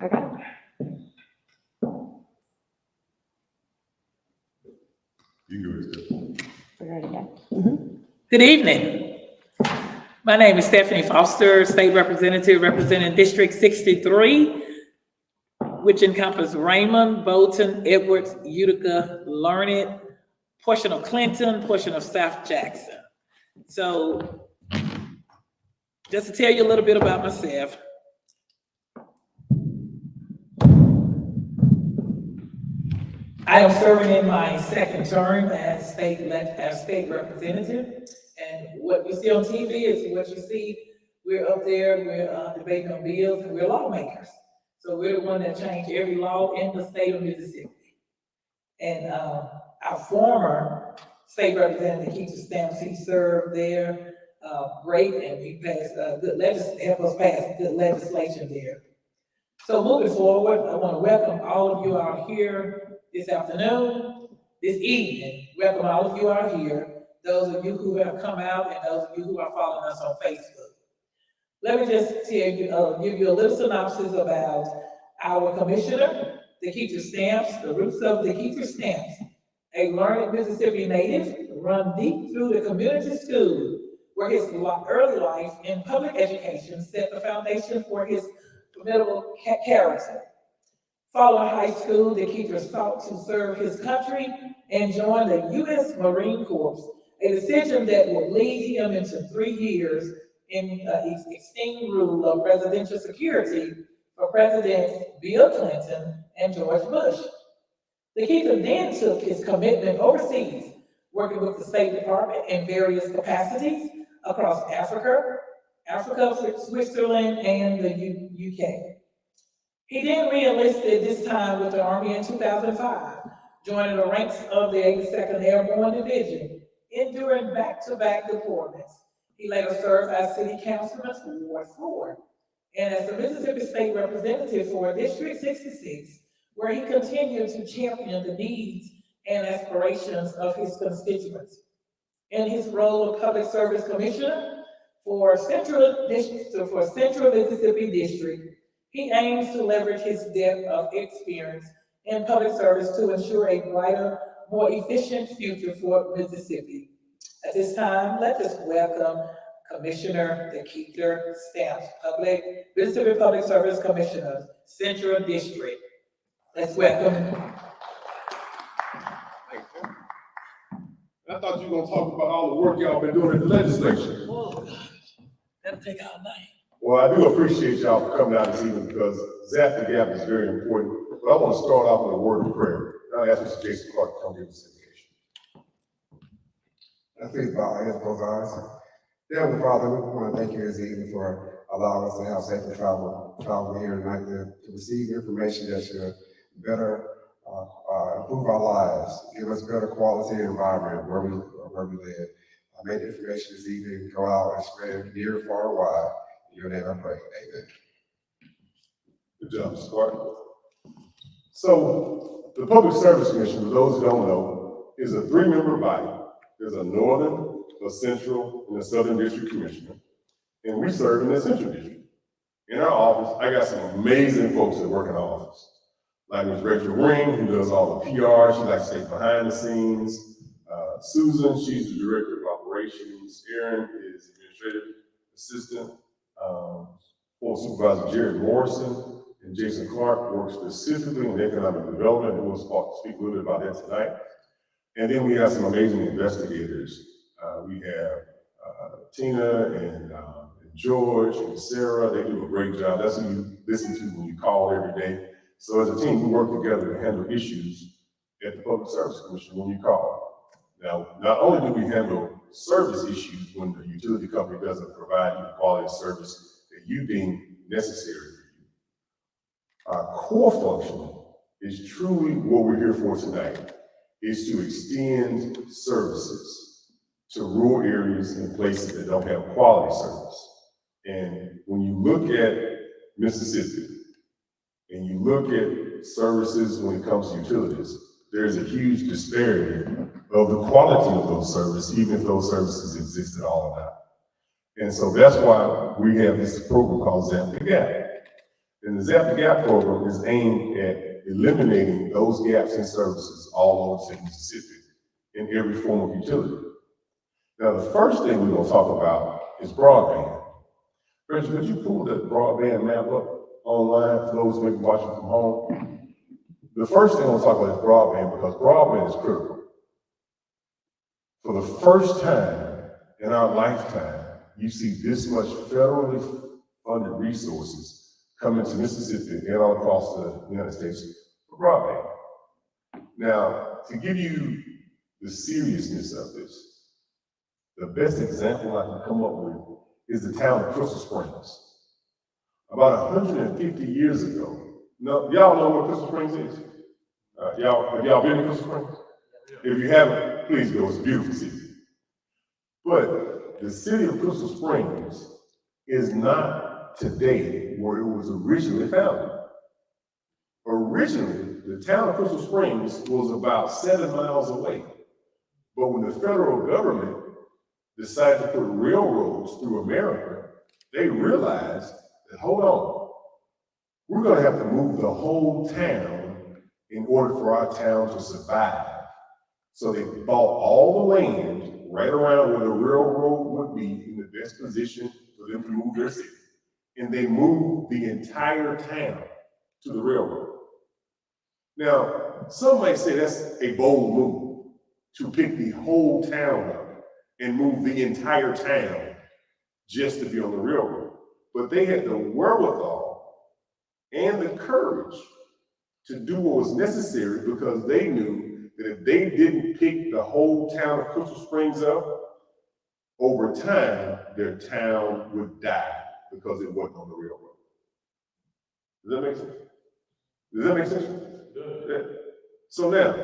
Okay. We're ready to go. Good evening. My name is Stephanie Foster, State Representative representing District 63, which encompasses Raymond, Bolton, Edwards, Utica, Larned, portion of Clinton, portion of South Jackson. So just to tell you a little bit about myself. I am serving in my second term as state representative. And what you see on TV is what you see. We're up there, we're debating on bills, and we're lawmakers. So we're the one that changed every law in the state of Mississippi. And our former state representative, Keith Stamps, he served there great, and he passed helped us pass good legislation there. So moving forward, I want to welcome all of you out here this afternoon, this evening. Welcome all of you out here, those of you who have come out and those of you who are following us on Facebook. Let me just tell you, give you a little synopsis about our commissioner, Keith Stamps, the roots of Keith Stamps, a Larned, Mississippi native, run deep through the community school, where his early life in public education set the foundation for his formidable character. Following high school, Keith sought to serve his country and joined the U.S. Marine Corps, a decision that would lead him into 3 years in extended rule of presidential security for Presidents Bill Clinton and George Bush. Keith then took his commitment overseas, working with the State Department in various capacities across Africa, Switzerland, and the UK. He then re-enlisted, this time with the Army in 2005, joining the ranks of the 82nd Airborne Division, enduring back-to-back deployments. He later served as City Councilman for Ward 4, and as the Mississippi State Representative for District 66, where he continued to champion the needs and aspirations of his constituents. In his role of Public Service Commissioner for Central Mississippi District, he aims to leverage his depth of experience in public service to ensure a brighter, more efficient future for Mississippi. At this time, let us welcome Commissioner Keith Stamps, Mississippi Public Service Commissioner, Central District. Let's welcome him. Thank you. I thought you were gonna talk about all the work y'all been doing in the legislature. Oh, gosh, that'll take all night. Well, I do appreciate y'all for coming out this evening because Zapp the Gap is very important. But I want to start off with a word of prayer. I'll ask Mr. Jason Clark to come give us invitation. I think bow our heads, close our eyes. Heavenly Father, we want to thank you this evening for allowing us to have safe travel here tonight to receive information that should better improve our lives, give us better quality environment where we live. I made information this evening go out and spread near, far, wide. In your name I pray, amen. Good job, Mr. Clark. So the Public Service Commission, for those who don't know, is a 3-member body. There's a Northern, a Central, and a Southern District Commissioner. And we serve in the Central District. In our office, I got some amazing folks that work in our office. Like Ms. Rachel Ring, who does all the PR. She likes to stay behind the scenes. Susan, she's the Director of Operations. Erin is Administrative Assistant. Board Supervisor Jared Morrison and Jason Clark work specifically in economic development, and we'll speak a little bit about that tonight. And then we have some amazing investigators. We have Tina and George and Sarah. They do a great job. That's who you listen to when you call every day. So as a team, we work together to handle issues at the Public Service Commission when you call. Now, not only do we handle service issues when the utility company doesn't provide you the quality of service that you deem necessary for you. Our core function is truly what we're here for tonight, is to extend services to rural areas and places that don't have quality service. And when you look at Mississippi, and you look at services when it comes to utilities, there's a huge disparity of the quality of those services, even if those services exist at all or not. And so that's why we have this program called Zapp the Gap. And the Zapp the Gap program is aimed at eliminating those gaps in services all over the state of Mississippi in every form of utility. Now, the first thing we're gonna talk about is broadband. Reggie, could you pull that broadband map up online for those who may be watching from home? The first thing I want to talk about is broadband because broadband is critical. For the first time in our lifetime, you see this much federally funded resources coming to Mississippi and all across the United States for broadband. Now, to give you the seriousness of this, the best example I can come up with is the town of Crystal Springs. About 150 years ago, y'all know what Crystal Springs is? Have y'all been to Crystal Springs? If you haven't, please go, it's a beautiful city. But the city of Crystal Springs is not today where it was originally founded. Originally, the town of Crystal Springs was about 7 miles away. But when the federal government decided to put railroads through America, they realized that, hold on, we're gonna have to move the whole town in order for our town to survive. So they bought all the land right around where the railroad would be in the best position for them to move their city. And they moved the entire town to the railroad. Now, some might say that's a bold move to pick the whole town up and move the entire town just to be on the railroad. But they had the wherewithal and the courage to do what was necessary because they knew that if they didn't pick the whole town of Crystal Springs up, over time, their town would die because it wasn't on the railroad. Does that make sense? Does that make sense? Yeah. So now,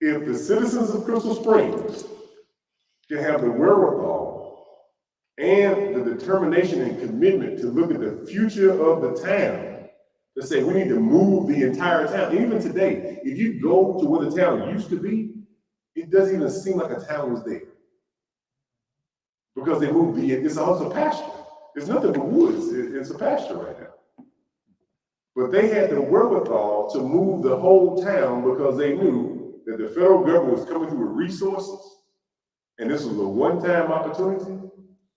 if the citizens of Crystal Springs can have the wherewithal and the determination and commitment to look at the future of the town, to say we need to move the entire town. Even today, if you go to where the town used to be, it doesn't even seem like a town was there. Because they moved it's also pasture. It's nothing but woods, it's a pasture right now. But they had the wherewithal to move the whole town because they knew that the federal government was coming through with resources. And this was a one-time opportunity,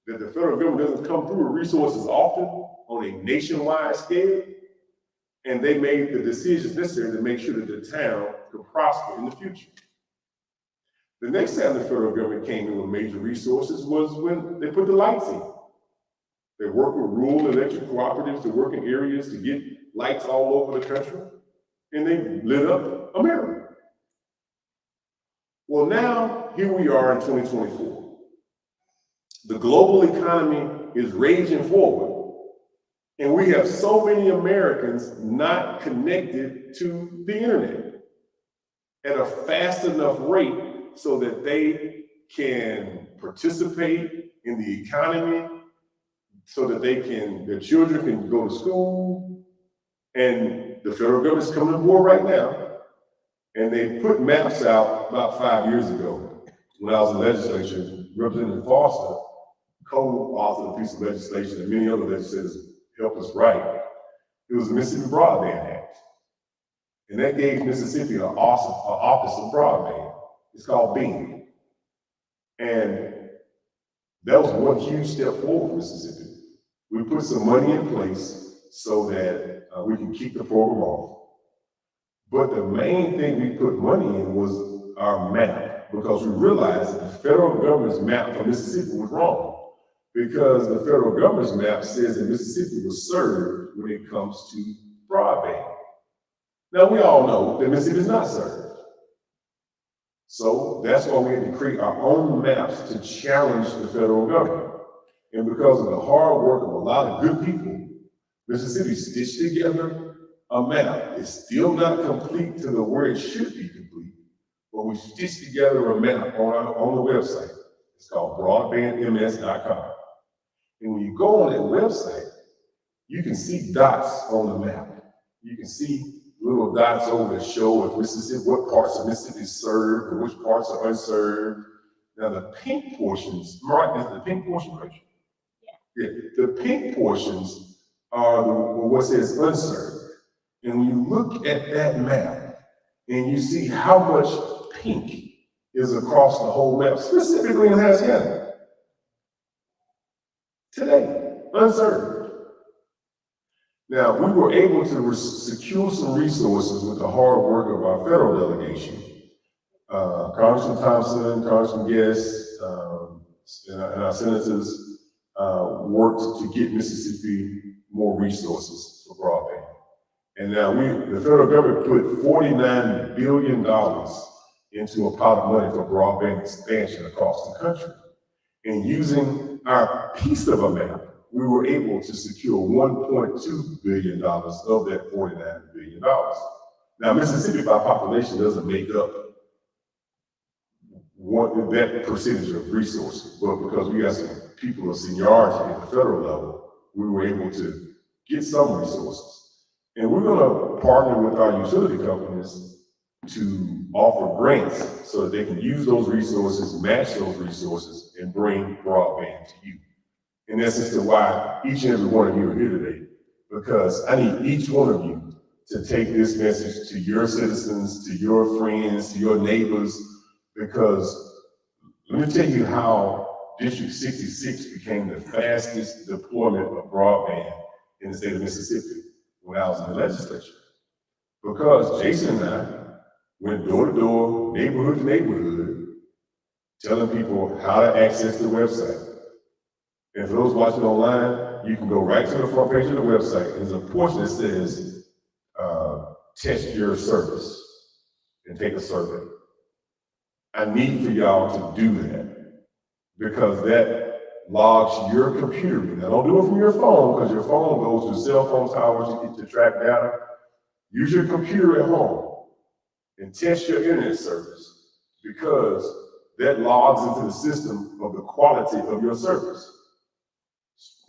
that the federal government doesn't come through with resources often on a nationwide scale. And they made the decisions necessary to make sure that the town could prosper in the future. The next time the federal government came in with major resources was when they put the lights in. They worked with rural electric cooperatives to work in areas to get lights all over the country, and they lit up America. Well, now, here we are in 2024. The global economy is raging forward, and we have so many Americans not connected to the internet at a fast enough rate so that they can participate in the economy, so that their children can go to school. And the federal government's coming on board right now. And they put maps out about 5 years ago. When I was in the legislature, Representative Foster co-authored a piece of legislation that many other legislators helped us write. It was the Mississippi Broadband Act. And that gave Mississippi an office of broadband. It's called BEAM. And that was one huge step forward for Mississippi. We put some money in place so that we can keep the program off. But the main thing we put money in was our map, because we realized that the federal government's map for Mississippi was wrong. Because the federal government's map says that Mississippi was served when it comes to broadband. Now, we all know that Mississippi is not served. So that's why we had to create our own maps to challenge the federal government. And because of the hard work of a lot of good people, Mississippi stitched together a map. It's still not complete to the where it should be complete, but we stitched together a map on the website. It's called broadbandms.com. And when you go on that website, you can see dots on the map. You can see little dots over that show if Mississippi, what parts of Mississippi is served and which parts are unserved. Now the pink portions, right, is the pink portion, right? Yeah, the pink portions are where what says unserved. And when you look at that map and you see how much pink is across the whole map, specifically in Hinds County, today, unserved. Now, we were able to secure some resources with the hard work of our federal delegation. Congressman Thompson, Congressman Guest, and our senators worked to get Mississippi more resources for broadband. And now the federal government put $49 billion into a pot of money for broadband expansion across the country. And using our piece of a map, we were able to secure $1.2 billion of that $49 billion. Now, Mississippi by population doesn't make up that percentage of resources, but because we got some people of seniority at the federal level, we were able to get some resources. And we're gonna partner with our utility companies to offer grants so that they can use those resources, match those resources, and bring broadband to you. And that's as to why each and every one of you are here today, because I need each one of you to take this message to your citizens, to your friends, to your neighbors, because let me tell you how District 66 became the fastest deployment of broadband in the state of Mississippi when I was in the legislature. Because Jason and I went door to door, neighborhood to neighborhood, telling people how to access the website. And for those watching online, you can go right to the front page of the website. There's a portion that says, test your service and take a survey. I need for y'all to do that because that logs your computer. Now don't do it from your phone because your phone goes to cell phone towers to track data. Use your computer at home and test your internet service because that logs into the system of the quality of your service.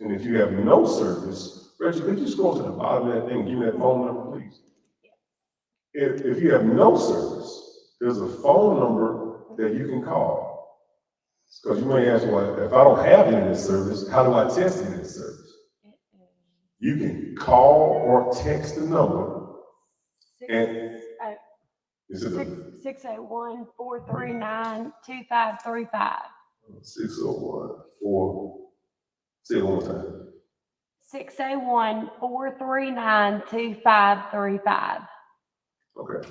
And if you have no service, Reggie, could you scroll to the bottom of that thing and give me that phone number, please? If you have no service, there's a phone number that you can call. Because you may ask, well, if I don't have internet service, how do I test internet service? You can call or text the number. And is it 601-439-2535. 601-4, say it one more time. 601-439-2535. Okay.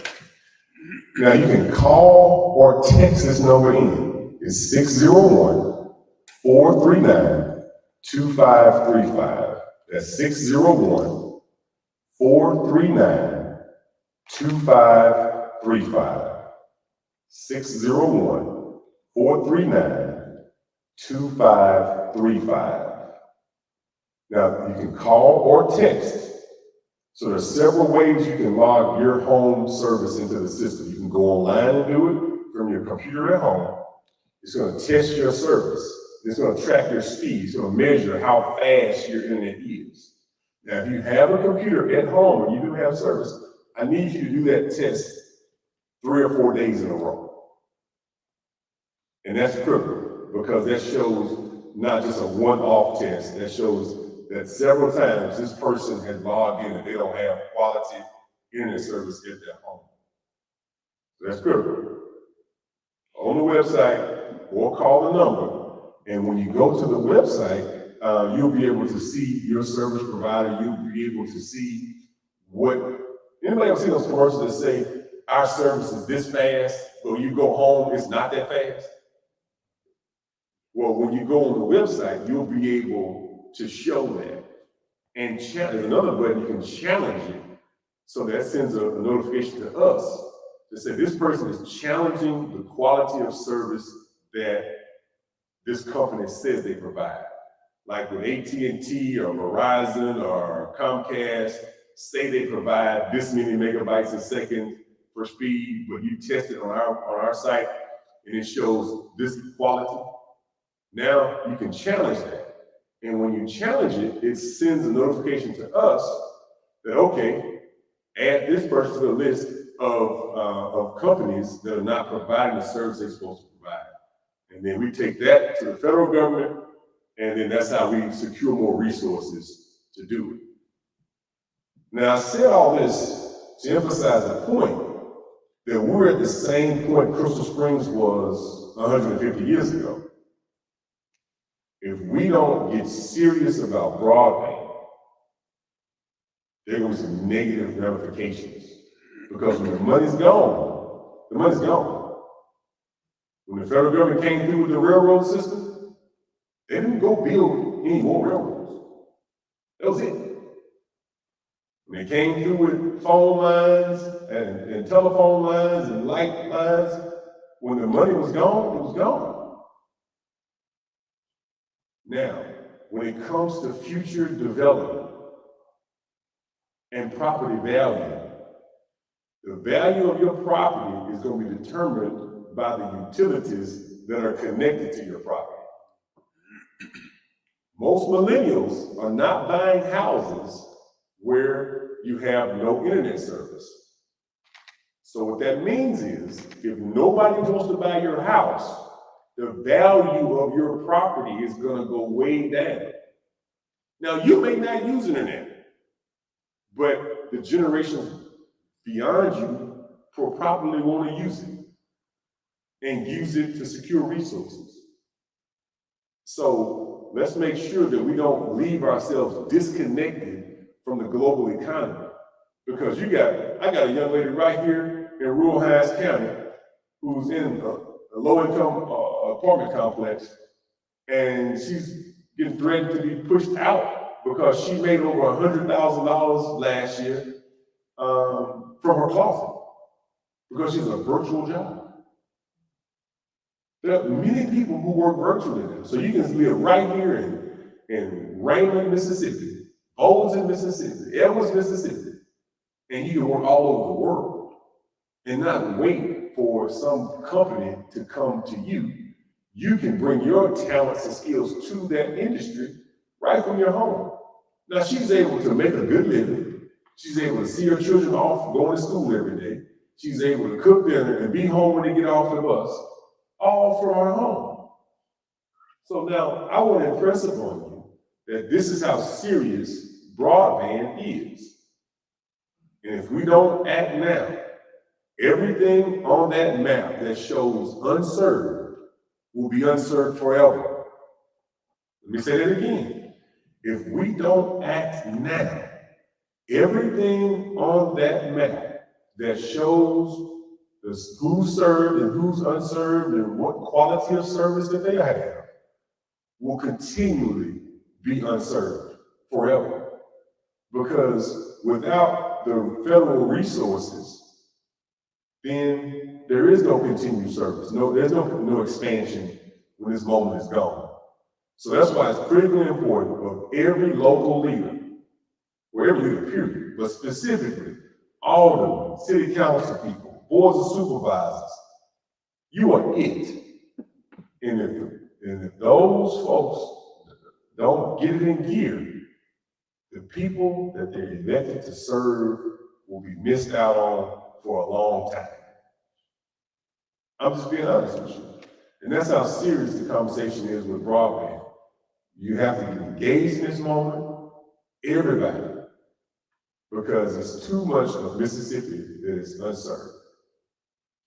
Now you can call or text this number in. It's 601-439-2535. That's 601-439-2535. 601-439-2535. Now you can call or text. So there's several ways you can log your home service into the system. You can go online and do it from your computer at home. It's going to test your service. It's going to track your speed. It's going to measure how fast your internet is. Now, if you have a computer at home and you do have service, I need you to do that test 3 or 4 days in a row. And that's critical because that shows not just a one-off test, that shows that several times this person has logged in and they don't have quality internet service at their home. So that's critical. On the website, or call the number, and when you go to the website, you'll be able to see your service provider, you'll be able to see what, anybody else see those commercials that say, our service is this fast, but when you go home, it's not that fast? Well, when you go on the website, you'll be able to show that. And there's another button, you can challenge it. So that sends a notification to us to say this person is challenging the quality of service that this company says they provide. Like with AT&T or Verizon or Comcast, say they provide this many megabytes a second for speed, but you test it on our site and it shows this quality. Now you can challenge that. And when you challenge it, it sends a notification to us that, okay, add this person to the list of companies that are not providing the service they're supposed to provide. And then we take that to the federal government, and then that's how we secure more resources to do it. Now, I said all this to emphasize the point that we're at the same point Crystal Springs was 150 years ago. If we don't get serious about broadband, there are going to be some negative ramifications. Because when the money's gone, the money's gone. When the federal government came through with the railroad system, they didn't go build any more railroads. That was it. When they came through with phone lines and telephone lines and light lines, when the money was gone, it was gone. Now, when it comes to future development and property value, the value of your property is going to be determined by the utilities that are connected to your property. Most millennials are not buying houses where you have no internet service. So what that means is, if nobody wants to buy your house, the value of your property is going to go way down. Now, you may not use internet, but the generations beyond you will probably want to use it and use it to secure resources. So let's make sure that we don't leave ourselves disconnected from the global economy. Because I got a young lady right here in rural Hinds County who's in a low-income apartment complex, and she's getting threatened to be pushed out because she made over $100,000 last year from her closet because she's a virtual job. There are many people who work virtually now. So you can live right here in Raymond, Mississippi, Bolton, Mississippi, Edwards, Mississippi, and you can work all over the world and not wait for some company to come to you. You can bring your talents and skills to that industry right from your home. Now, she's able to make a good living. She's able to see her children off, going to school every day. She's able to cook dinner and be home when they get off the bus, all from her home. So now, I want to impress upon you that this is how serious broadband is. And if we don't act now, everything on that map that shows unserved will be unserved forever. Let me say that again. If we don't act now, everything on that map that shows who's served and who's unserved and what quality of service that they have will continually be unserved forever. Because without the federal resources, then there is no continued service. There's no expansion when this moment is gone. So that's why it's critically important of every local leader, or every leader period, but specifically aldermen, city council people, boards of supervisors, you are it. And if those folks don't get it in gear, the people that they're elected to serve will be missed out on for a long time. I'm just being honest with you. And that's how serious the conversation is with broadband. You have to get engaged in this moment, everybody, because it's too much of Mississippi that is unserved.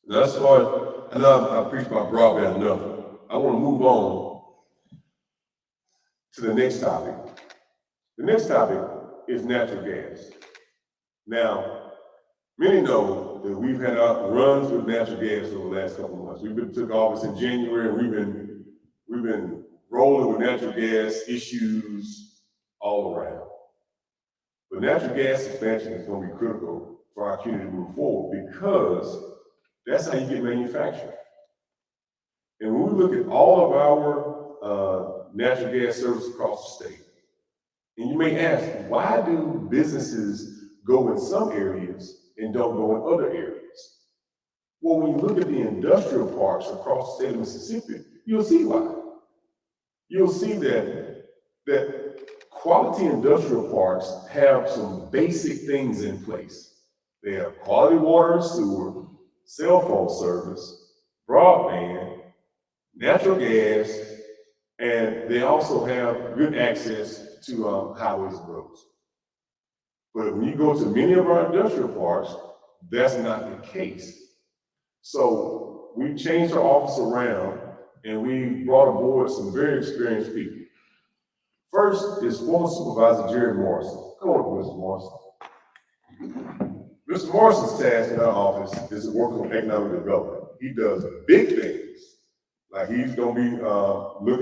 Now, as far as, I know I preached about broadband enough, I want to move on to the next topic. The next topic is natural gas. Now, many know that we've had our runs with natural gas over the last couple of months. Took office in January, and we've been rolling with natural gas issues all around. But natural gas expansion is going to be critical for our community to move forward because that's how you get manufacturing. And when we look at all of our natural gas service across the state, and you may ask, why do businesses go in some areas and don't go in other areas? Well, when you look at the industrial parks across the state of Mississippi, you'll see why. You'll see that quality industrial parks have some basic things in place. They have quality water and sewer, cell phone service, broadband, natural gas, and they also have good access to highways and roads. But when you go to many of our industrial parks, that's not the case. So we changed our office around and we brought aboard some very experienced people. First is former supervisor Jerry Morrison. Come on, Mr. Morrison. Mr. Morrison's task in our office is to work on economic development. He does big things. Like he's gonna be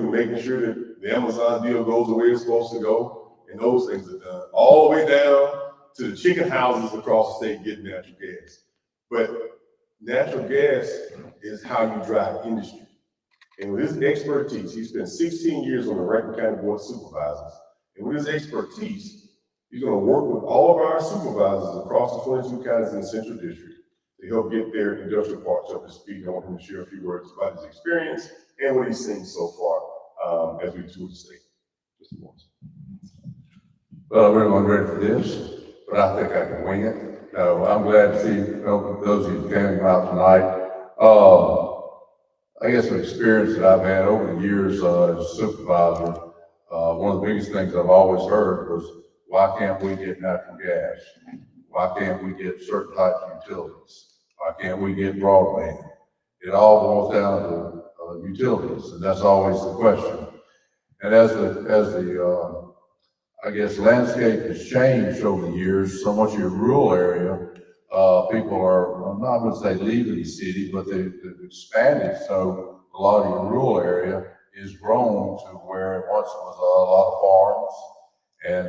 making sure that the Amazon deal goes the way it's supposed to go, and those things are done. All the way down to the chicken houses across the state getting natural gas. But natural gas is how you drive industry. And with his expertise, he spent 16 years on the Rankin County Board of Supervisors. And with his expertise, he's going to work with all of our supervisors across the 22 counties in the Central District to help get their industrial parks up to speed. I want him to share a few words about his experience and what he's seen so far as we tour the state. Mr. Morris. Well, I'm really ready for this, but I think I can wing it. I'm glad to see those of you who came out tonight. I guess the experience that I've had over the years as a supervisor, one of the biggest things I've always heard was, why can't we get natural gas? Why can't we get certain types of utilities? Why can't we get broadband? It all boils down to utilities, and that's always the question. And as the I guess landscape has changed over the years, so much of your rural area, people are, I'm not going to say leaving the city, but they've expanded. So a lot of your rural area is grown to where it once was a lot of farms, and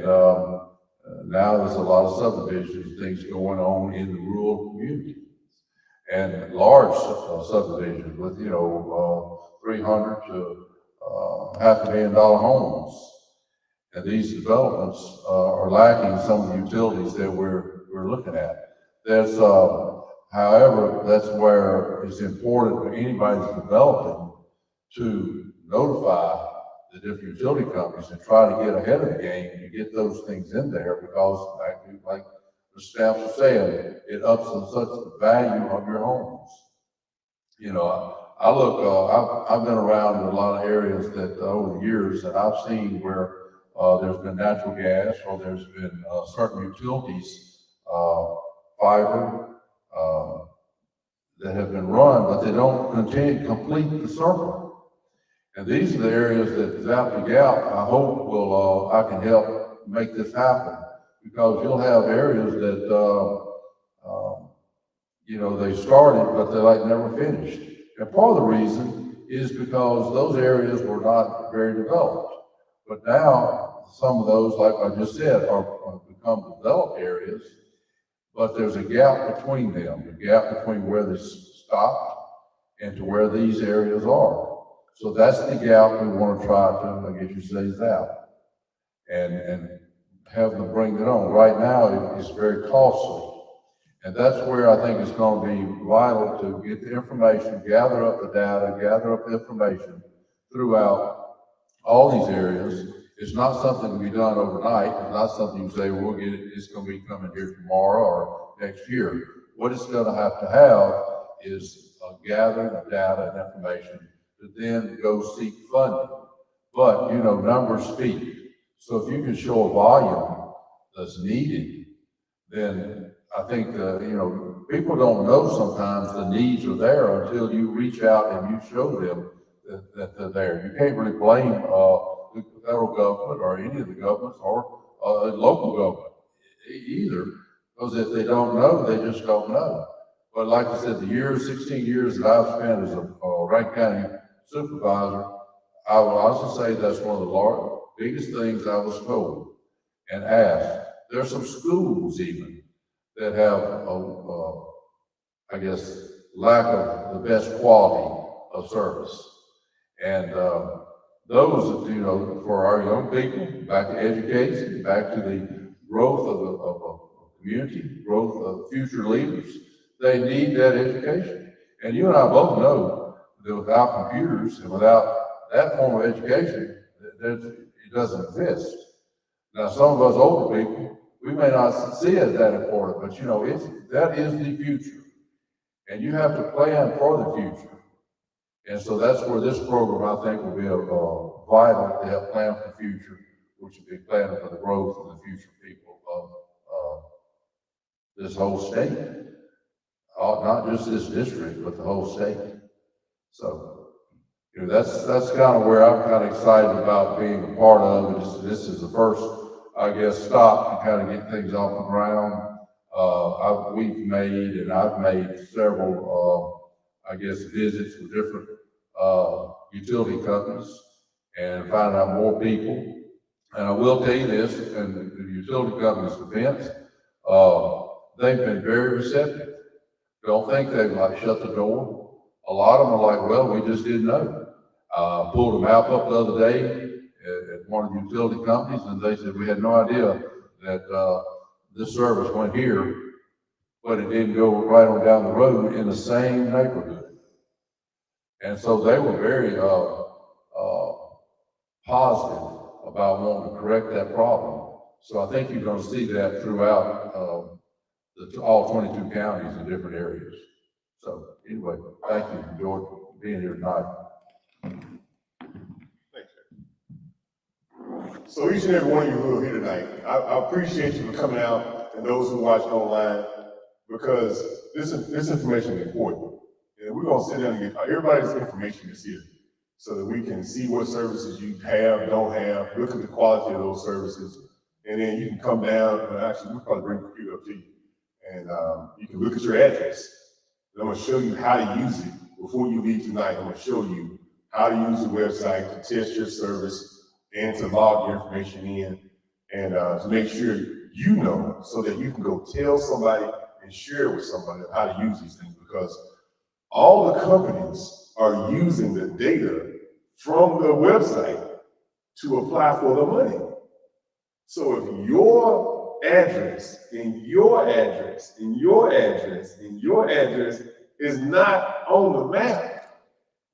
now there's a lot of subdivisions, things going on in the rural communities, and large subdivisions with 300 to $500,000 homes. And these developments are lacking some of the utilities that we're looking at. That's, however, that's where it's important for anybody who's developing to notify the different utility companies and try to get ahead of the game to get those things in there, because like the staff was saying, it ups and such the value of your homes. You know, I've been around in a lot of areas that over the years that I've seen where there's been natural gas, or there's been certain utilities, fiber, that have been run, but they don't complete the circle. And these are the areas that Zapp and Gap, I hope I can help make this happen, because you'll have areas that, they started, but they never finished. And part of the reason is because those areas were not very developed. But now, some of those, like I just said, are become developed areas, but there's a gap between them, a gap between where they stopped and to where these areas are. So that's the gap we want to try to, I guess you say, Zapp, and have them bring it on. Right now, it's very costly. And that's where I think it's going to be vital to get the information, gather up the data, gather up the information throughout all these areas. It's not something to be done overnight. It's not something you say, we'll get it, it's going to be coming here tomorrow or next year. What it's going to have is a gathering of data and information to then go seek funding. But, numbers speak. So if you can show a volume that's needed, then I think, people don't know sometimes the needs are there until you reach out and you show them that they're there. You can't really blame the federal government or any of the governments or local government either, because if they don't know, they just don't know. But like I said, 16 years that I've spent as a Rankin County supervisor, I will also say that's one of the biggest things I was told and asked. There's some schools even that have, I guess, lack of the best quality of service. And those, for our young people, back to education, back to the growth of a community, growth of future leaders, they need that education. And you and I both know that without computers and without that form of education, it doesn't exist. Now, some of us older people, we may not see it as that important, but that is the future. And you have to plan for the future. And so that's where this program, I think, will be vital to help plan for the future, which will be planning for the growth of the future people of this whole state. Not just this district, but the whole state. So, that's kind of where I'm kind of excited about being a part of it. This is the first, I guess, stop to kind of get things off the ground. I've made several, I guess, visits with different, utility companies and finding out more people. And I will tell you this, in the utility company's defense, they've been very receptive. Don't think they've like shut the door. A lot of them are like, well, we just didn't know. Pulled a map up the other day at one of the utility companies, and they said we had no idea that this service went here, but it didn't go right on down the road in the same neighborhood. And so they were very positive about wanting to correct that problem. So I think you're going to see that throughout all 22 counties in different areas. So anyway, thank you, George, for being here tonight. So each and every one of you who are here tonight, I appreciate you for coming out, and those who watch online, because this information is important. And we're gonna sit down and get everybody's information is here, so that we can see what services you have, don't have, look at the quality of those services, and then you can come down, and actually, we'll probably bring the computer up to you, and you can look at your address. And I'm gonna show you how to use it before you leave tonight. I'm gonna show you how to use the website to test your service and to log your information in, and to make sure you know, so that you can go tell somebody and share with somebody how to use these things, because all the companies are using the data from the website to apply for the money. So if your address and your address and your address and your address is not on the map,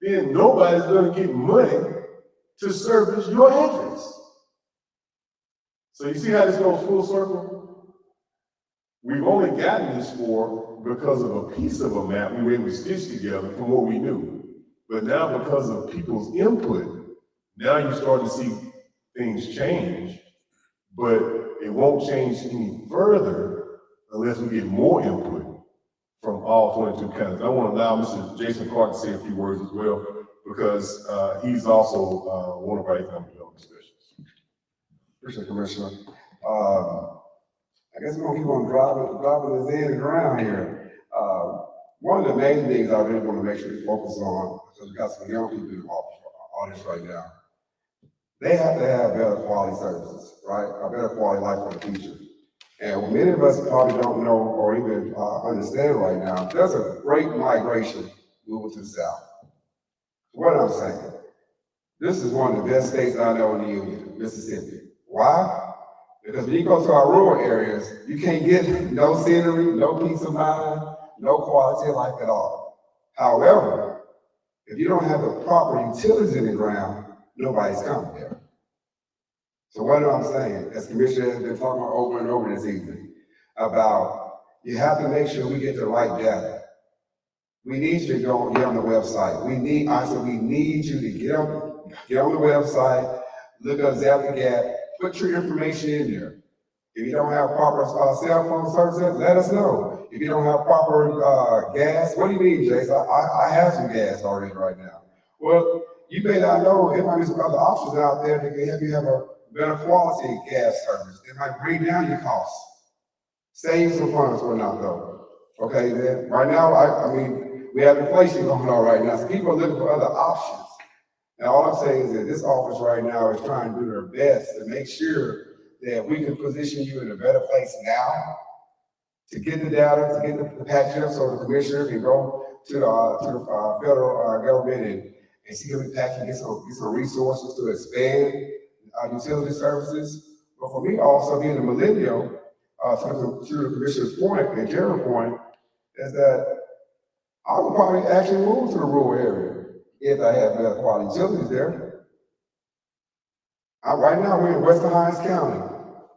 then nobody's gonna get money to service your address. So you see how this goes full circle? We've only gotten this for because of a piece of a map we were able to stitch together from what we knew. But now because of people's input, now you're starting to see things change, but it won't change any further unless we get more input from all 22 counties. I want to allow Mr. Jason Clark to say a few words as well, because he's also one of our economic development specialists. Appreciate it, Commissioner. I guess we're gonna keep on driving this in and around here. One of the main things I really want to make sure we focus on, because we got some young people in the audience right now, they have to have better quality services, right? A better quality life for the future. And what many of us probably don't know or even understand right now, there's a great migration moving to the South. What I'm saying, this is one of the best states I know in the Union, Mississippi. Why? Because when you go to our rural areas, you can't get no scenery, no peace of mind, no quality of life at all. However, if you don't have the proper utilities in the ground, nobody's coming there. So what I'm saying, as Commissioner has been talking about over and over this evening, about you have to make sure we get the right data. We need you to get on the website. We need you to get on the website, look up Zapp, put your information in there. If you don't have proper cell phone service, let us know. If you don't have proper gas, what do you mean, Jason? I have some gas already right now. Well, you may not know, there might be some other options out there that can help you have a better quality gas service. It might bring down your costs. Save some funds or not though. Okay, then right now, I mean, we have inflation going on right now, so people are looking for other options. Now, all I'm saying is that this office right now is trying to do their best to make sure that we can position you in a better place now to get the data, to get the package so the commissioner can go to the federal government and see if we can get some resources to expand utility services. But for me, also being a millennial, to the commissioner's point and Jared's point, is that I would probably actually move to the rural area if I had better quality utilities there. Right now, we're in Western Hinds County,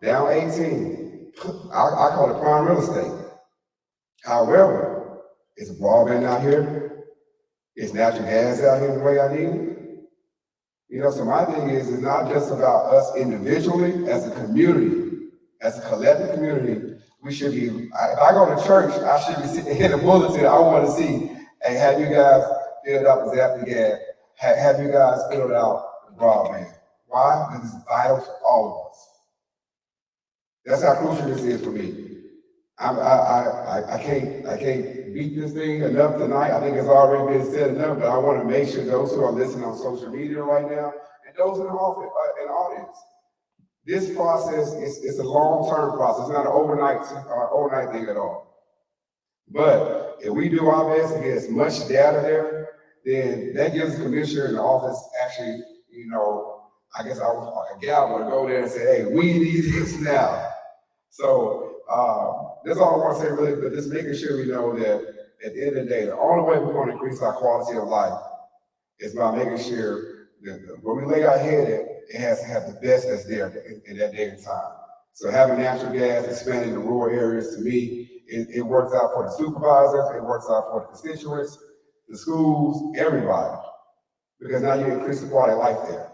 down 18. I call it prime real estate. However, it's broadband out here. It's natural gas out here the way I need it. You know, so my thing is, it's not just about us individually, as a community, as a collective community. We we should be, if I go to church, I should be sitting in the bulletin, I want to see, hey, have you guys filled out the Zapp ad? Have you guys filled out the broadband? Why? Because it's vital to all of us. That's how crucial this is for me. I can't beat this thing enough tonight. I think it's already been said enough, but I want to make sure those who are listening on social media right now, and those in the office, in the audience, this process is a long-term process. It's not an overnight thing at all. But if we do our best to get as much data there, then that gives the commissioner in the office actually, I guess a gal would go there and say, hey, we need this now. So that's all I want to say really, but just making sure we know that at the end of the day, the only way we're going to increase our quality of life is by making sure that when we lay our head at, it has to have the best that's there in that day and time. So having natural gas expanding the rural areas, to me, it works out for the supervisors, it works out for the constituents, the schools, everybody. Because now you increase the quality of life there.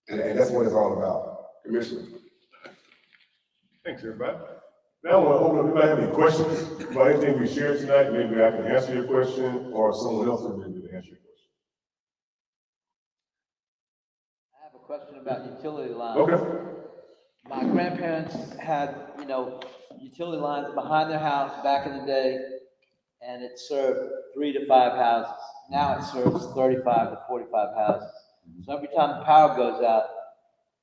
And that's what it's all about. Commissioner. Thanks, everybody. Now I want to open up, anybody have any questions about anything we shared tonight? Maybe I can answer your question, or someone else will be able to answer your question. I have a question about utility lines. Okay. My grandparents had, utility lines behind their house back in the day, and it served 3 to 5 houses. Now it serves 35 to 45 houses. So every time the power goes out,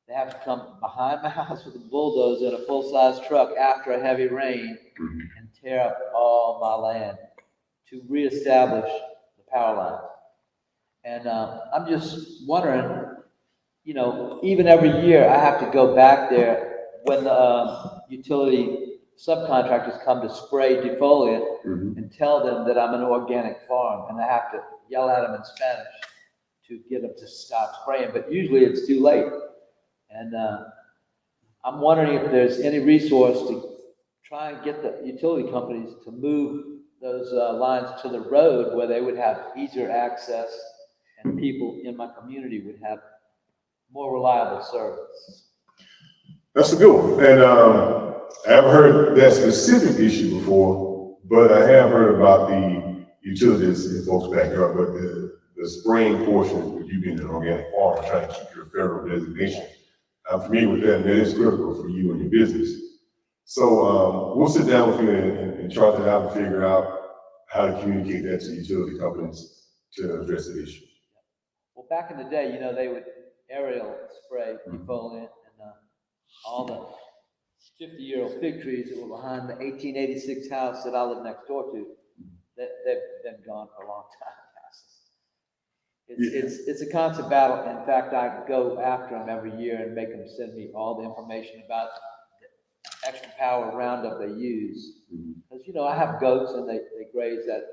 they have to come behind my house with a bulldozer and a full-size truck after a heavy rain and tear up all my land to reestablish the power lines. And I'm just wondering, even every year I have to go back there when the utility subcontractors come to spray defoliant and tell them that I'm an organic farm, and I have to yell at them in Spanish to get them to stop spraying, but usually it's too late. And I'm wondering if there's any resource to try and get the utility companies to move those lines to the road where they would have easier access and people in my community would have more reliable service. That's a good one. And I haven't heard that specific issue before, but I have heard about the utilities in folks' backyard, but the spraying portion with you being an organic farmer, trying to keep your federal designation. I'm familiar with that, and that is critical for you and your business. So we'll sit down with you and chart that out and figure out how to communicate that to utility companies to address the issue. Well, back in the day, they would aerial spray defoliant, and all the 50-year-old fig trees that were behind the 1886 house that I live next door to, they've been gone for a long time. It's a constant battle. In fact, I go after them every year and make them send me all the information about the extra power Roundup they use. Because, I have goats and they graze that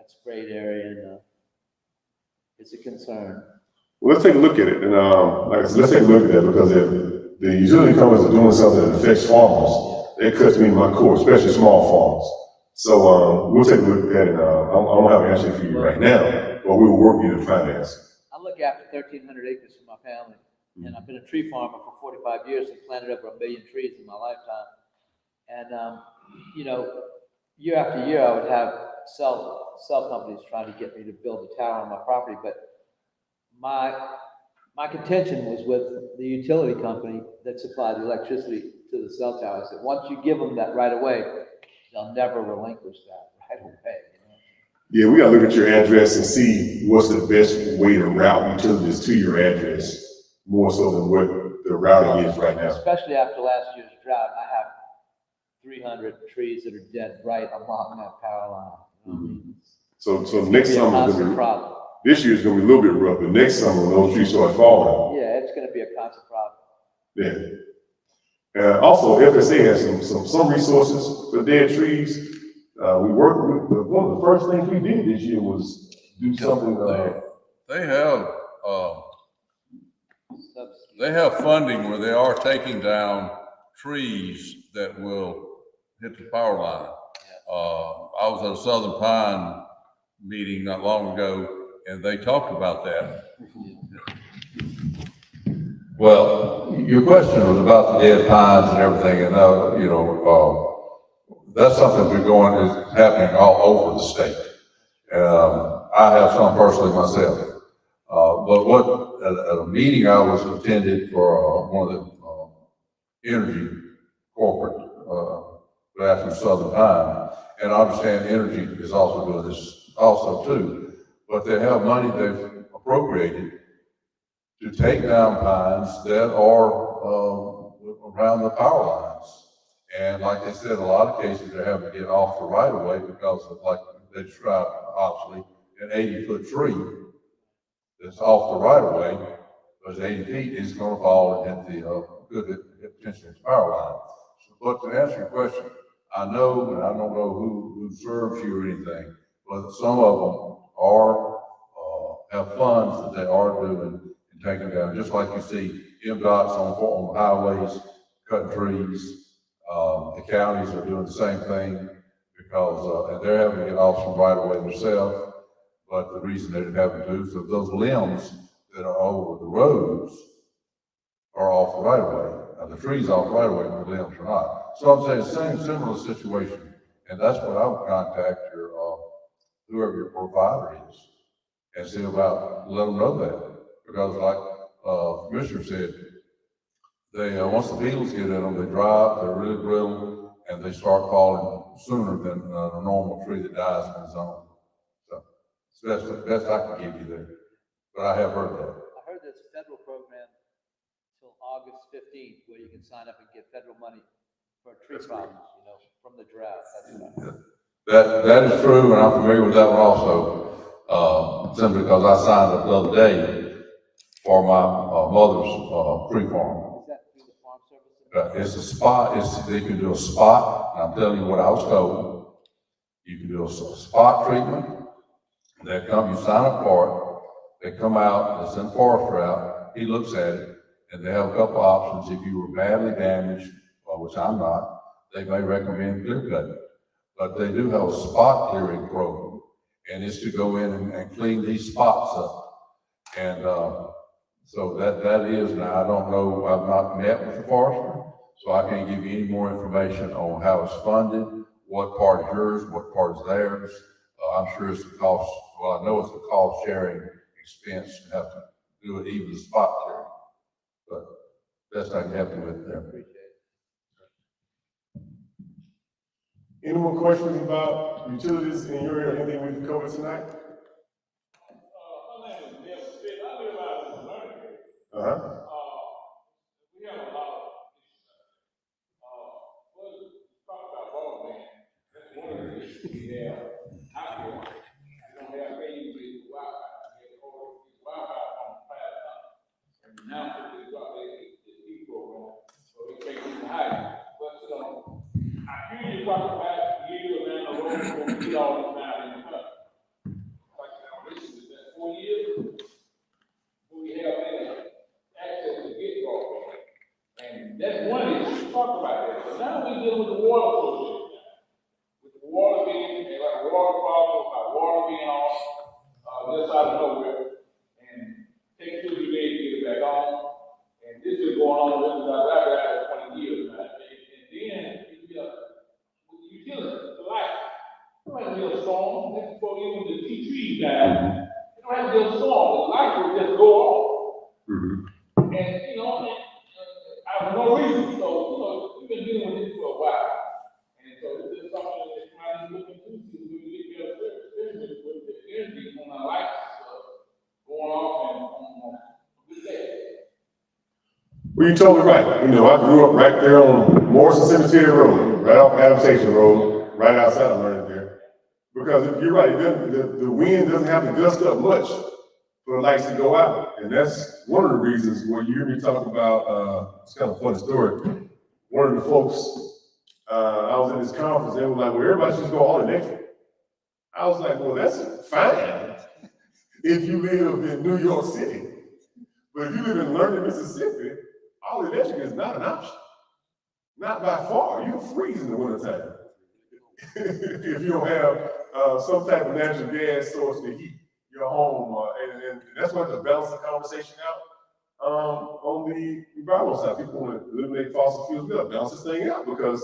sprayed area, and it's a concern. Well, let's take a look at it. And like I said, let's take a look at that, because if the utility companies are doing something that affects farmers, it cuts me to my core, especially small farms. So we'll take a look at that, and I don't have an answer for you right now. But we will work you to find the answer. I look after 1,300 acres for my family, and I've been a tree farmer for 45 years and planted over 1 million trees in my lifetime. And, year after year, I would have cell companies trying to get me to build a tower on my property. But my contention was with the utility company that supplied the electricity to the cell towers, that once you give them that right away, they'll never relinquish that right away. Yeah, we gotta look at your address and see what's the best way to route utilities to your address, more so than what the routing is right now. Especially after last year's drought, I have 300 trees that are dead right along that power line. So next summer, this year's gonna be a little bit rough, but next summer when those trees start falling. Yeah, it's gonna be a constant problem. Yeah. Also, FSA has some resources for dead trees. We worked with, one of the first things we did this year was do something. They have funding where they are taking down trees that will hit the power line. I was at a Southern Pine meeting not long ago, and they talked about that. Well, your question was about the dead pines and everything, and, that's something is happening all over the state. I have some personally myself. But at a meeting I was attended for, one of the, energy corporate, National Southern Pine, and I understand energy is also doing this also too, but they have money they've appropriated to take down pines that are, around the power lines. And like they said, a lot of cases they're having to get off the right of way because of, like they described, obviously, an 80-foot tree that's off the right of way, because 80 feet is going to fall and hit potentially the power line. So, but to answer your question, I know, and I don't know who serves you or anything, but some of them are, have funds that they are doing and taking down, just like you see MDOT's on highways, cutting trees. The counties are doing the same thing because, and they're having to get off some right of way themselves. But the reason they're having to is that those limbs that are over the roads are off the right of way. Now, the trees off the right of way, but the limbs are not. So I'm saying similar situation, and that's what I would contact your, whoever your provider is, and see about, let them know that. Because like, Commissioner said, they, once the beetles get in them, they dry, they're really brittle, and they start falling sooner than a normal tree that dies in its own. So that's the best I can give you there, but I have heard that. I heard there's a federal program till August 15th where you can sign up and get federal money for tree problems, from the drought. That is true, and I'm familiar with that one also, simply because I signed up the other day for my mother's tree farm. Is that through the Farm Service? It's a spot, they can do a spot, and I'm telling you what I was told. You can do a spot treatment. They come, you sign up for it, they come out, it's in forest route, he looks at it, and they have a couple options. If you were badly damaged, which I'm not, they may recommend clear cutting. But they do have a spot clearing program, and it's to go in and clean these spots up. And so that is, now I don't know, I've not met with the forester, so I can't give you any more information on how it's funded, what part is yours, what part is theirs. I'm sure it's the cost, well, I know it's the cost sharing expense to have to do it, even the spot clearing. But best I can help you with there. Appreciate it. Any more questions about utilities in your area, anything we can cover tonight? My name is Neil Smith. I live out in the learning area. Uh-huh. We have a lot of issues. Well, talk about broadband. That's one of the issues we have out here. We don't have any with Wi-Fi. We have Wi-Fi on the fast. And now they got the P program, so it takes it higher. But I hear you talk about years down the road when we get all this now in the country. Like our issue is that 4 years, we have access to get broadband. And that's one issue, talk about that. But now we deal with the water association. With the water being, they got a water problem, about water being off, this out of nowhere. And take 2 days to get it back on. And this is going on, this is about 20 years now. And then, with the utilities, the light. There might be a storm, that's before even the trees down. It don't have to be a storm, the light will just go off. And, I have no reason, so, we've been dealing with this for a while. And so this is something that I need to look into, so we can get better service with the energy on our lights and stuff, going off and on good day. Well, you're totally right. I grew up right there on Morrison Cemetery Road, right off Adams Station Road, right outside of Learning there. Because you're right, the wind doesn't have to gust up much for the lights to go out. And that's one of the reasons when you hear me talk about, it's kind of a funny story. One of the folks, I was at this conference, they were like, well, everybody should go all electric. I was like, well, that's fine if you live in New York City. But if you live in Learning, Mississippi, all electric is not an option. Not by far. You'll freeze in the wintertime if you don't have some type of natural gas source to heat your home. And that's what to balance the conversation out. on the environmental side, people want to eliminate fossil fuels, we gotta balance this thing out because,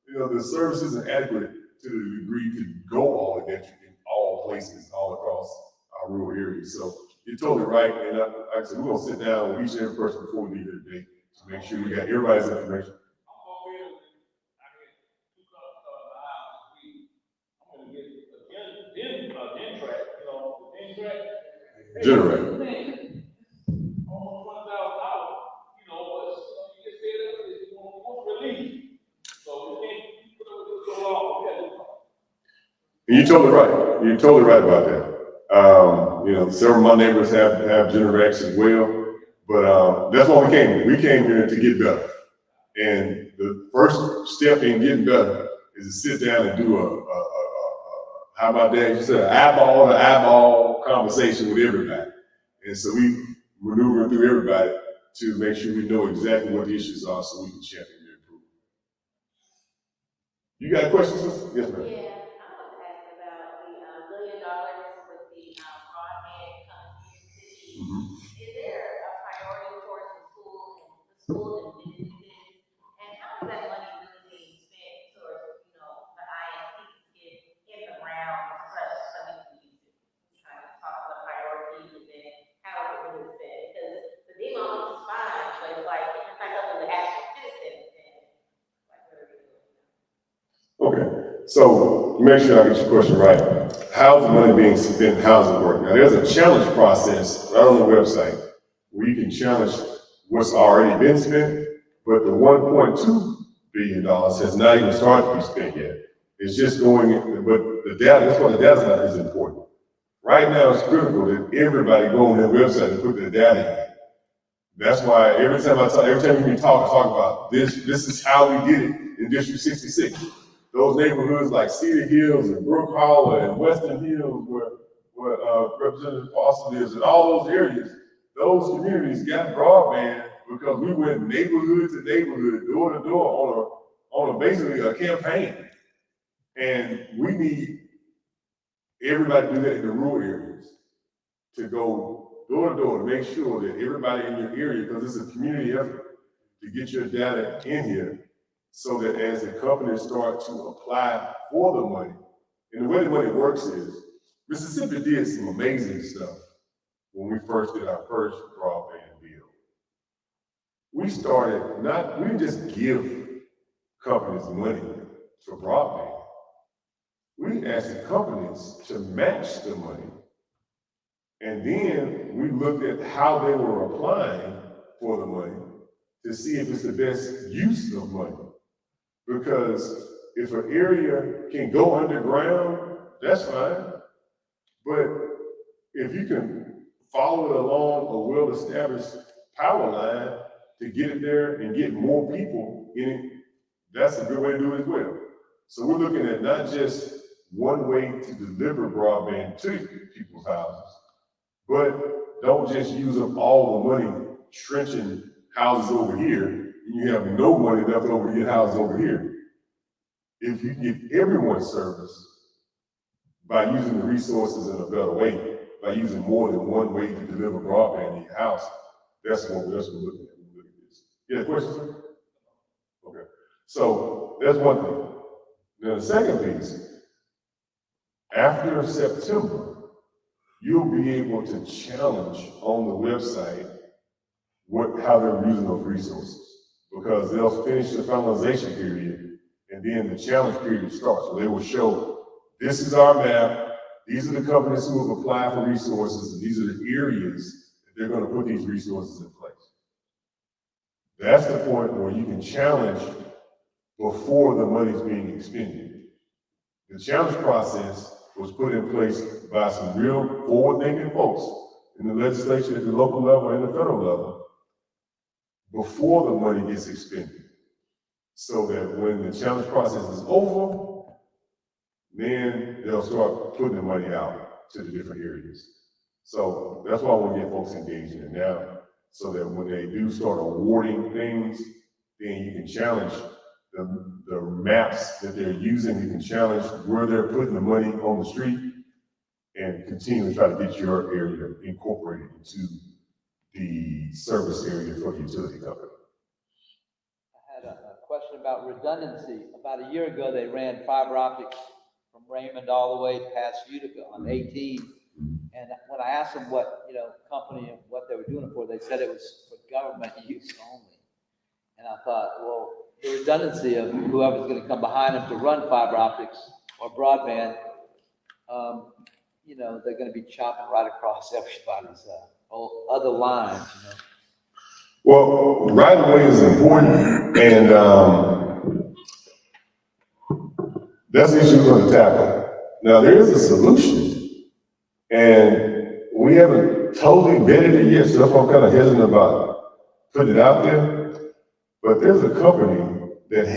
you know, the service isn't adequate to the degree to go all electric in all places, all across our rural areas. So you're totally right, and like I said, we're gonna sit down with each and every person before we leave here today to make sure we got everybody's information. Generate. Almost $1,000, you know, but you just said that you want relief. So we can't put it so long. And you're totally right. You're totally right about that. You know, several of my neighbors have Generacs as well, but that's why we came. We came here to get better. And the first step in getting better is to sit down and do how about that? You said eyeball to eyeball conversation with everybody. And so we maneuver through everybody to make sure we know exactly what the issues are so we can champion their improvement. You got questions, sister? Yes, ma'am. Yeah, I want to ask about the $1 billion with the broadband connectivity. Is there a priority towards the schools and businesses? And how is that money really being spent towards, you know, the ISPs to get in the ground such so we can use it? Kind of talk about priorities and then how is it really spent? Because the demo is fine, but it's like if it's not up to the actual citizens, then like what are we doing? Okay, so make sure I get your question right. How's the money being spent? How's it work? Now, there's a challenge process right on the website where you can challenge what's already been spent, but the $1.2 billion has not even started to be spent yet. It's just going, but the data, that's why the data is important. Right now, it's critical that everybody go on their website and put their data in. That's why every time we talk about this is how we did it in District 66. Those neighborhoods like Cedar Hills and Brook Hollow and Western Hills where Representative Foster lives and all those areas, those communities got broadband because we went neighborhood to neighborhood, door to door on a basically a campaign. And we need everybody to do that in the rural areas, to go door to door to make sure that everybody in your area, because it's a community effort, to get your data in here so that as the companies start to apply for the money, and the way the money works is, Mississippi did some amazing stuff when we first did our first broadband bill. We didn't just give companies money for broadband. We asked the companies to match the money. And then we looked at how they were applying for the money to see if it's the best use of money. Because if an area can go underground, that's fine. But if you can follow it along a well-established power line to get it there and get more people in it, that's a good way to do it as well. So we're looking at not just one way to deliver broadband to people's houses, but don't just use up all the money trenching houses over here, and you have no money left over to get houses over here. If you give everyone service by using the resources in a better way, by using more than one way to deliver broadband in your house, that's what we're looking at. When we look at this. You have questions, sir? Okay. So that's one thing. Now the second piece, after September, you'll be able to challenge on the website how they're using those resources, because they'll finish the finalization period and then the challenge period starts. So they will show, this is our map, these are the companies who have applied for resources, and these are the areas that they're going to put these resources in place. That's the point where you can challenge before the money's being expended. The challenge process was put in place by some real forward-thinking folks in the legislature at the local level and the federal level before the money gets expended. So that when the challenge process is over, then they'll start putting the money out to the different areas. So that's why I want to get folks engaged in it now, so that when they do start awarding things, then you can challenge the maps that they're using. You can challenge where they're putting the money on the street and continue to try to get your area incorporated into the service area for the utility company. I had a question about redundancy. About a year ago, they ran fiber optics from Raymond all the way past Utica on 18. And when I asked them what, company and what they were doing it for, they said it was for government use only. And I thought, well, the redundancy of whoever's gonna come behind them to run fiber optics or broadband, they're gonna be chopping right across everybody's, other lines, Well, right of way is important, and that's the issue we're gonna tackle. Now, there is a solution, and we haven't totally vetted it yet, so that's why I'm kind of hesitant about putting it out there. But there's a company that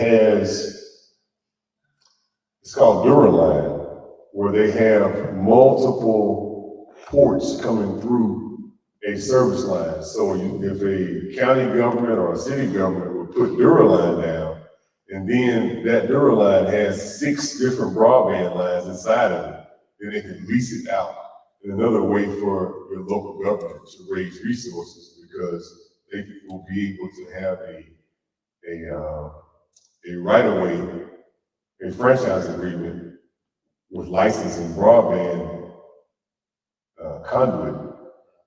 it's called Duraline, where they have multiple ports coming through a service line. So if a county government or a city government would put Duraline down, and then that Duraline has 6 different broadband lines inside of it, then they can lease it out. And another way for your local government to raise resources, because they will be able to have a right-of-way, a franchise agreement with licensing broadband conduit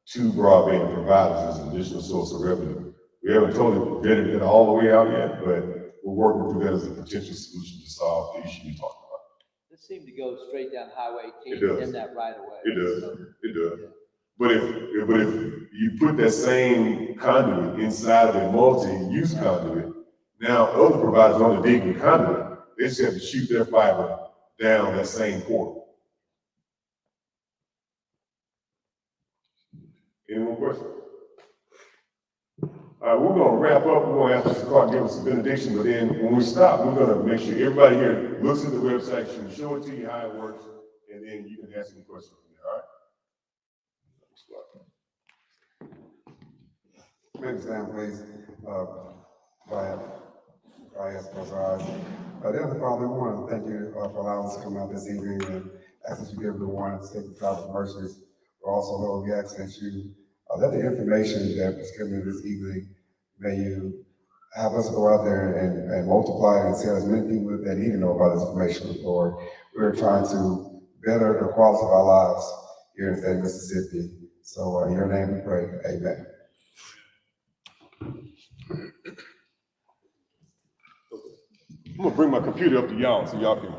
to broadband providers as an additional source of revenue. We haven't totally vetted it all the way out yet, but we're working through that as a potential solution to solve the issue you talked about. This seemed to go straight down Highway It 18 does. in that right of way. It does, So, it does. But if you put that same conduit inside of a multi-use conduit, now other providers don't dig the conduit, they just have to shoot their fiber down that same port. Any more questions? All right, we're gonna wrap up. We're gonna ask Mr. Clark to give us a benediction, but then when we stop, we're gonna make sure everybody here looks at the website, show it to you how it works, and then you can ask any questions from there, all right? Maybe stand, please. Ask those eyes. Dear Father, we want to thank you for allowing us to come out this evening and ask that you give everyone sacred travel mercies. But also, Lord, we ask that you let the information that was given this evening, may you have us go out there and multiply it and tell as many people that need to know about this information, Lord. We're trying to better the quality of our lives here in the state of Mississippi. So in your name we pray, amen. I'm gonna bring my computer up to y'all so y'all can